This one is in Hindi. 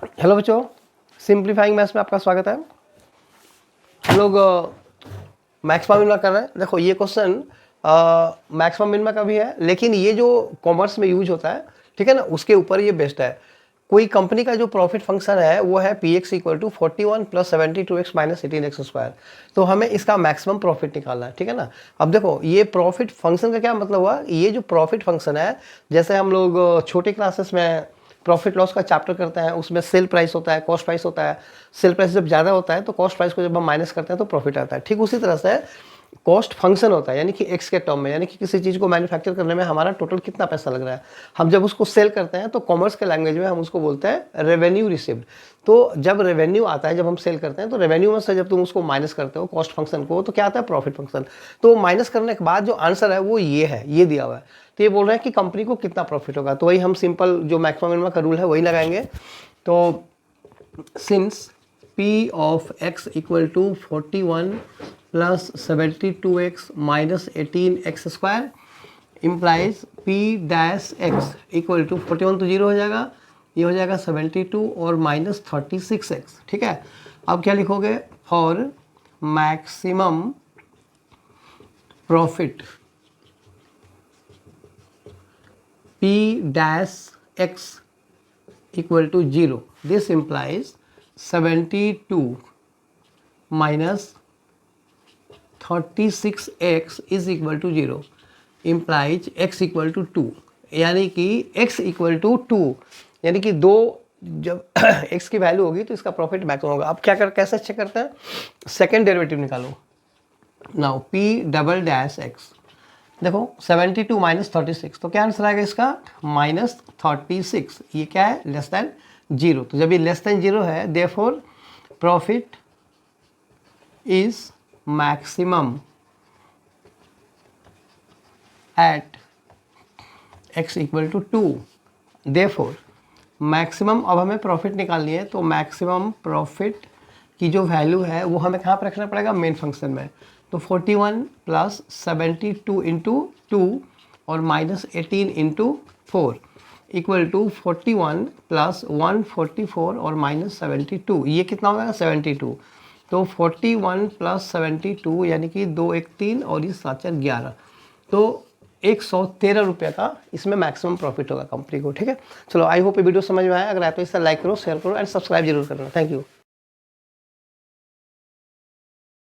हेलो बच्चों, सिंप्लीफाइंग मैथ्स में आपका स्वागत है। हम लोग मैक्सिमम मिनिमा कर रहे हैं। देखो ये क्वेश्चन मैक्सिमम मिनिमा का भी है, लेकिन ये जो कॉमर्स में यूज होता है, ठीक है ना, उसके ऊपर ये बेस्ट है। कोई कंपनी का जो प्रॉफिट फंक्शन है वो है P X equal to 41 plus 72x minus 18x square. तो हमें इसका मैक्सिमम प्रॉफिट निकालना है, ठीक है ना। अब देखो ये प्रॉफिट फंक्शन का क्या मतलब हुआ, ये जो प्रॉफिट फंक्शन है, जैसे हम लोग छोटे क्लासेस में प्रॉफिट लॉस का चैप्टर करते हैं, उसमें सेल प्राइस होता है, कॉस्ट प्राइस होता है। सेल प्राइस जब ज़्यादा होता है तो कॉस्ट प्राइस को जब हम माइनस करते हैं तो प्रॉफिट आता है। ठीक उसी तरह से कॉस्ट फंक्शन होता है, यानी कि एक्स के टर्म में, यानी कि किसी चीज़ को मैन्युफैक्चर करने में हमारा टोटल कितना पैसा लग रहा है। हम जब उसको सेल करते हैं तो कॉमर्स के लैंग्वेज में हम उसको बोलते हैं रेवेन्यू रिसीव्ड। तो जब रेवेन्यू आता है, जब हम सेल करते हैं, तो रेवेन्यू में से जब तुम उसको माइनस करते हो कॉस्ट फंक्शन को, तो क्या आता है, प्रॉफिट फंक्शन। तो माइनस करने के बाद जो आंसर है वो ये है, ये दिया हुआ है। तो ये बोल रहे हैं कि कंपनी को कितना प्रॉफिट होगा, तो वही हम सिंपल जो मैक्सिमम मिनिमम का रूल है वही लगाएंगे। तो since P of x equal to 41 plus 72x minus 18x square implies P dash x equal to 41 तो जीरो हो जाएगा, ये हो जाएगा 72 और माइनस 36x। ठीक है, अब क्या लिखोगे, for maximum profit P dash x equal to 0. This implies 72 minus 36x is equal to 0. Implies x equal to 2. यानी कि x equal to 2, यानी कि 2 जब x की वैल्यू होगी तो इसका प्रॉफिट मैक्सिमम होगा। अब क्या कैसे चेक करते हैं, सेकेंड डेरिवेटिव निकालो। Now p double dash x, देखो 72 माइनस 36, तो क्या आंसर आएगा इसका, माइनस 36। ये क्या है, लेस देन जीरो। तो जब ये लेस देन जीरो है, therefore profit is maximum at x equal to 2। Therefore maximum, अब हमें प्रॉफिट निकालनी है, तो मैक्सिमम प्रॉफिट की जो वैल्यू है वो हमें कहाँ पर रखना पड़ेगा, मेन फंक्शन में। तो 41 प्लस 72 इंटू 2 और minus 18 into 4 equal to 41 plus 144 और माइनस 72, ये कितना हो जाएगा, 72। तो 41 प्लस 72 यानी कि 2 1 3 और ये 7 4 11, तो 113 रुपये का इसमें मैक्सिमम प्रॉफिट होगा कंपनी को। ठीक है, चलो आई होप ये वीडियो समझ में आया। अगर आए तो इसे लाइक करो, शेयर करो एंड सब्सक्राइब जरूर करना। Thank you.